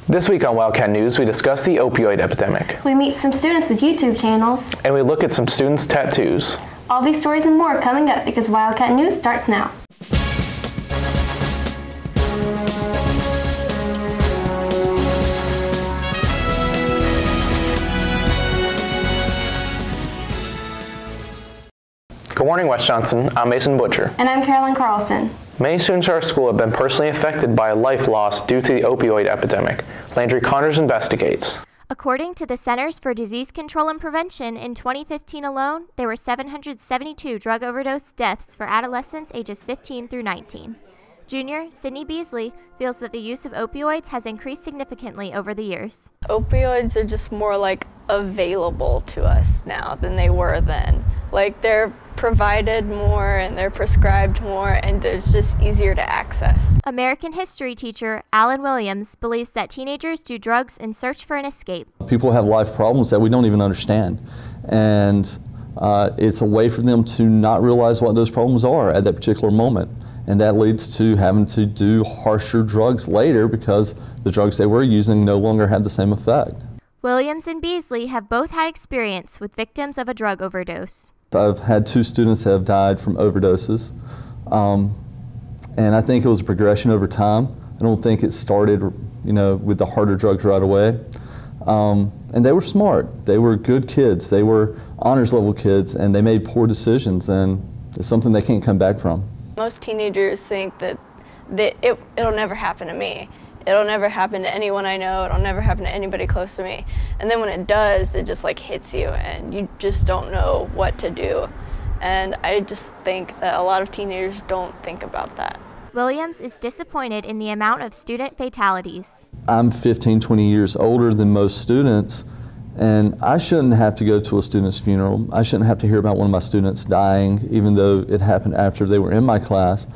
This week on Wildcat News, we discuss the opioid epidemic. We meet some students with YouTube channels. And we look at some students' tattoos. All these stories and more coming up because Wildcat News starts now. Good morning, West Johnston. I'm Mason Butcher. And I'm Carolyn Carlson. Many students at our school have been personally affected by a life lost due to the opioid epidemic. Landry Connors investigates. According to the Centers for Disease Control and Prevention, in 2015 alone, there were 772 drug overdose deaths for adolescents ages 15 through 19. Junior Sydney Beasley feels that the use of opioids has increased significantly over the years. Opioids are just more like available to us now than they were then. Like they're provided more and they're prescribed more and it's just easier to access. American history teacher Alan Williams believes that teenagers do drugs in search for an escape. People have life problems that we don't even understand, and it's a way for them to not realize what those problems are at that particular moment. And that leads to having to do harsher drugs later because the drugs they were using no longer had the same effect. Williams and Beasley have both had experience with victims of a drug overdose. I've had 2 students that have died from overdoses, and I think it was a progression over time. I don't think it started, with the harder drugs right away. And they were smart. They were good kids. They were honors level kids, and they made poor decisions, and it's something they can't come back from. Most teenagers think that it'll never happen to me. It'll never happen to anyone I know. It'll never happen to anybody close to me. And then when it does, it just like hits you and you just don't know what to do. And I just think that a lot of teenagers don't think about that. Williams is disappointed in the amount of student fatalities. I'm 15, 20 years older than most students, and I shouldn't have to go to a student's funeral. I shouldn't have to hear about one of my students dying, even though it happened after they were in my class.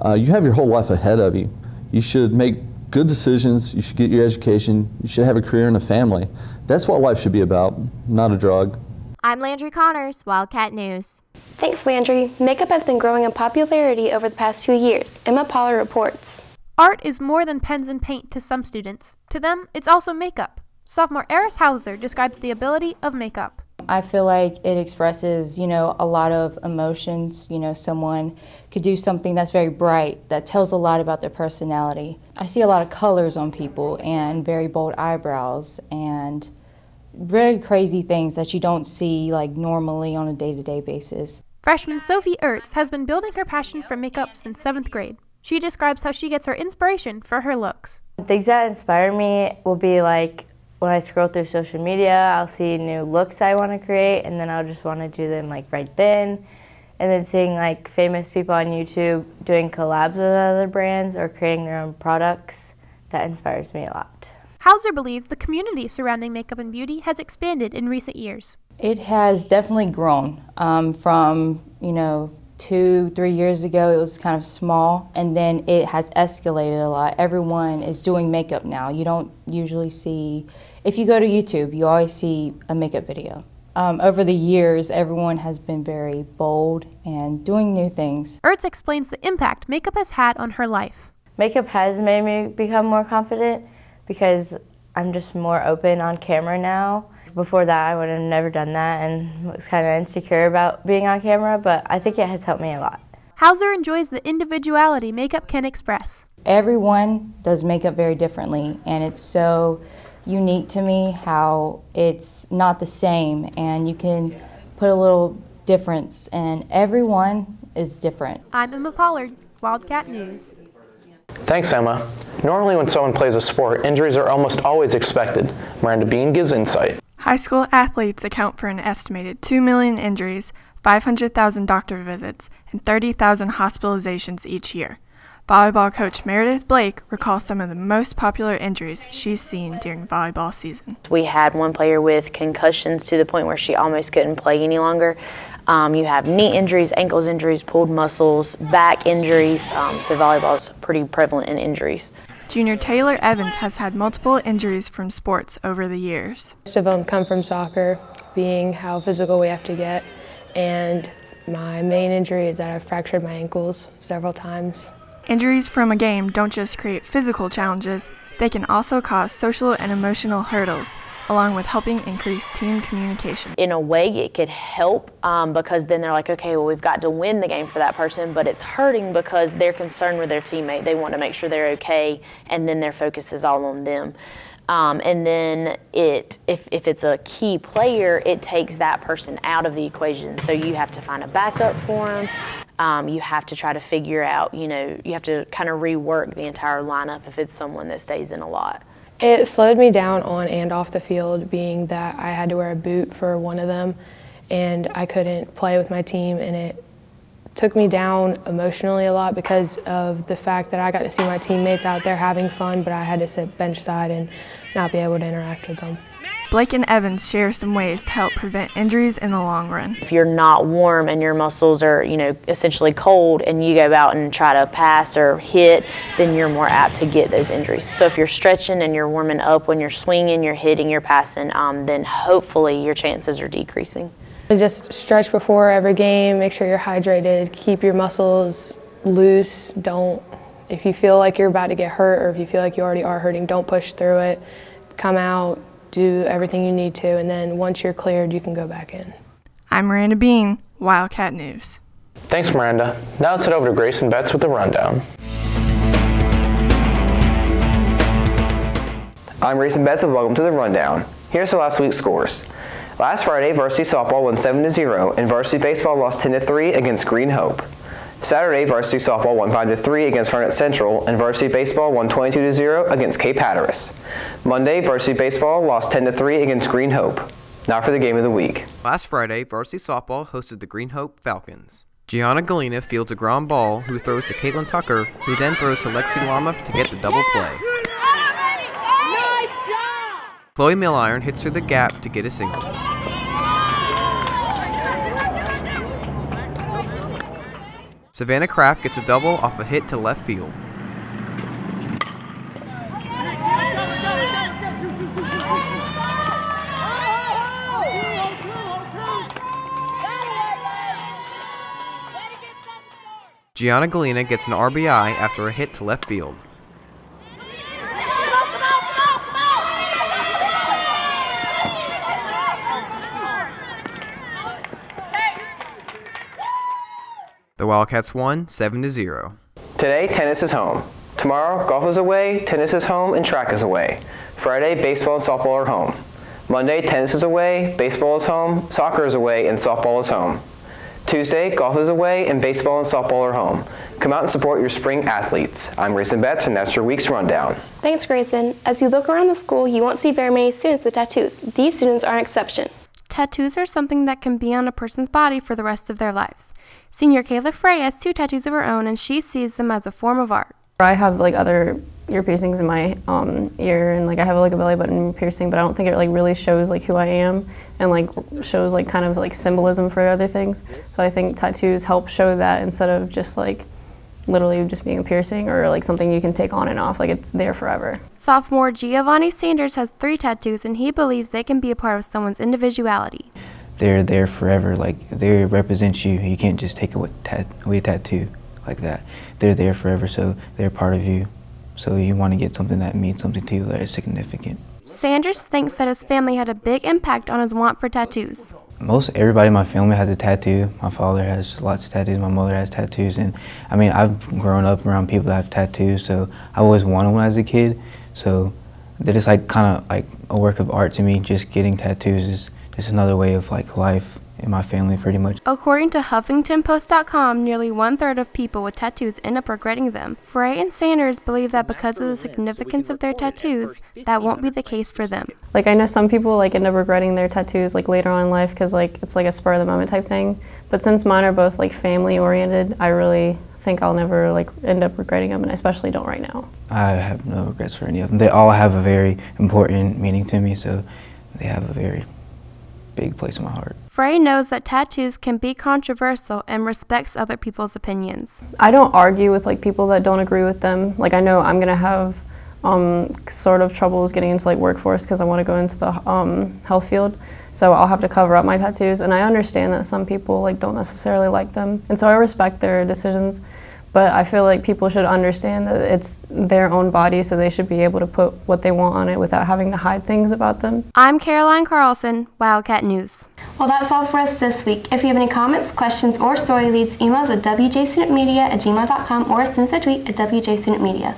You have your whole life ahead of you. You should make good decisions, you should get your education, you should have a career and a family. That's what life should be about, not a drug. I'm Landry Connors, Wildcat News. Thanks, Landry. Makeup has been growing in popularity over the past few years. Emma Pollard reports. Art is more than pens and paint to some students. To them, it's also makeup. Sophomore Eris Hauser describes the ability of makeup. I feel like it expresses, a lot of emotions. Someone could do something that's very bright, that tells a lot about their personality. I see a lot of colors on people and very bold eyebrows and very crazy things that you don't see like normally on a day-to-day basis. Freshman Sophie Ertz has been building her passion for makeup since 7th grade. She describes how she gets her inspiration for her looks. Things that inspire me will be like when I scroll through social media, I'll see new looks I want to create, and then I'll just want to do them like right then. And then seeing like famous people on YouTube doing collabs with other brands or creating their own products, that inspires me a lot. Hauser believes the community surrounding makeup and beauty has expanded in recent years. It has definitely grown from, 2-3 years ago, it was kind of small, and then it has escalated a lot. Everyone is doing makeup now. You don't usually see, if you go to YouTube, you always see a makeup video. Over the years, everyone has been very bold and doing new things. Ertz explains the impact makeup has had on her life. Makeup has made me become more confident because I'm just more open on camera now. Before that, I would have never done that and was kind of insecure about being on camera, but I think it has helped me a lot. Hauser enjoys the individuality makeup can express. Everyone does makeup very differently, and it's so unique to me how it's not the same, and you can put a little difference, and everyone is different. I'm Emma Pollard, Wildcat News. Thanks, Emma. Normally when someone plays a sport, injuries are almost always expected. Miranda Bean gives insight. High school athletes account for an estimated 2 million injuries, 500,000 doctor visits, and 30,000 hospitalizations each year. Volleyball coach Meredith Blake recalls some of the most popular injuries she's seen during volleyball season. We had one player with concussions to the point where she almost couldn't play any longer. You have knee injuries, ankles injuries, pulled muscles, back injuries, so volleyball is pretty prevalent in injuries. Junior Taylor Evans has had multiple injuries from sports over the years. Most of them come from soccer, being how physical we have to get, and my main injury is that I fractured my ankles several times. Injuries from a game don't just create physical challenges, they can also cause social and emotional hurdles, along with helping increase team communication. In a way, it could help because then they're like, okay, well, we've got to win the game for that person, but it's hurting because they're concerned with their teammate. They want to make sure they're okay, and then their focus is all on them. And then if it's a key player, it takes that person out of the equation. So you have to find a backup for them. You have to try to figure out, you have to kind of rework the entire lineup if it's someone that stays in a lot. It slowed me down on and off the field, being that I had to wear a boot for one of them and I couldn't play with my team, and it took me down emotionally a lot because of the fact that I got to see my teammates out there having fun, but I had to sit bench side and not be able to interact with them. Blake and Evans share some ways to help prevent injuries in the long run. If you're not warm and your muscles are, essentially cold, and you go out and try to pass or hit, then you're more apt to get those injuries. So if you're stretching and you're warming up when you're swinging, you're hitting, you're passing, then hopefully your chances are decreasing. Just stretch before every game, make sure you're hydrated, keep your muscles loose. If you feel like you're about to get hurt, or if you feel like you already are hurting, don't push through it. Come out, do everything you need to, and then once you're cleared, you can go back in. I'm Miranda Bean, Wildcat News. Thanks, Miranda. Now let's head over to Grayson Betts with the rundown. I'm Grayson Betts and welcome to the rundown. Here's the last week's scores. Last Friday, varsity softball won 7-0 and varsity baseball lost 10-3 against Green Hope. Saturday, varsity softball won 5-3 against Harnett Central, and varsity baseball won 22-0 against Cape Hatteras. Monday, varsity baseball lost 10-3 against Green Hope. Now for the game of the week. Last Friday, varsity softball hosted the Green Hope Falcons. Gianna Galena fields a ground ball, who throws to Caitlin Tucker, who then throws to Lexi Lama to get the double play. Chloe Milliron hits through the gap to get a single. Savannah Kraft gets a double off a hit to left field. Gianna Galena gets an RBI after a hit to left field. The Wildcats won 7-0. Today, tennis is home. Tomorrow, golf is away, tennis is home, and track is away. Friday, baseball and softball are home. Monday, tennis is away, baseball is home, soccer is away, and softball is home. Tuesday, golf is away, and baseball and softball are home. Come out and support your spring athletes. I'm Grayson Betts, and that's your week's rundown. Thanks, Grayson. As you look around the school, you won't see very many students with tattoos. These students are an exception. Tattoos are something that can be on a person's body for the rest of their lives. Senior Kayla Frey has 2 tattoos of her own, and she sees them as a form of art. I have other ear piercings in my ear, and I have a belly button piercing, but I don't think it really shows who I am, and shows kind of symbolism for other things. So I think tattoos help show that instead of just literally just being a piercing or something you can take on and off. It's there forever. Sophomore Giovanni Sanders has 3 tattoos, and he believes they can be a part of someone's individuality. They're there forever. They represent you. You can't just take away a tattoo like that. They're there forever, so they're part of you. So you want to get something that means something to you that is significant. Sanders thinks that his family had a big impact on his want for tattoos. Most everybody in my family has a tattoo. My father has lots of tattoos. My mother has tattoos, and I've grown up around people that have tattoos, so I always wanted one as a kid. So they're just kind of a work of art to me. Just getting tattoos is just another way of life in my family, pretty much. According to HuffingtonPost.com, nearly 1/3 of people with tattoos end up regretting them. Frey and Sanders believe that because of the significance of their tattoos, that won't be the case for them. I know some people end up regretting their tattoos later on in life because it's a spur of the moment type thing. But since mine are both family oriented, I really think I'll never end up regretting them, and I especially don't right now. I have no regrets for any of them. They all have a very important meaning to me, so they have a very big place in my heart. Frey knows that tattoos can be controversial and respects other people's opinions. I don't argue with people that don't agree with them. I know I'm gonna have sort of troubles getting into workforce because I want to go into the health field, so I'll have to cover up my tattoos, and I understand that some people don't necessarily like them, and so I respect their decisions. But I feel like people should understand that it's their own body, so they should be able to put what they want on it without having to hide things about them. I'm Caroline Carlson, Wildcat News. Well, that's all for us this week. If you have any comments, questions, or story leads, email us at wjstudentmedia@gmail.com or send us a tweet at wjstudentmedia.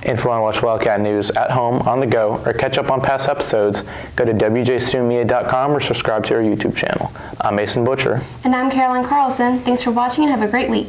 And if you want to watch Wildcat News at home, on the go, or catch up on past episodes, go to wjstudentmedia.com or subscribe to our YouTube channel. I'm Mason Butcher. And I'm Caroline Carlson. Thanks for watching and have a great week.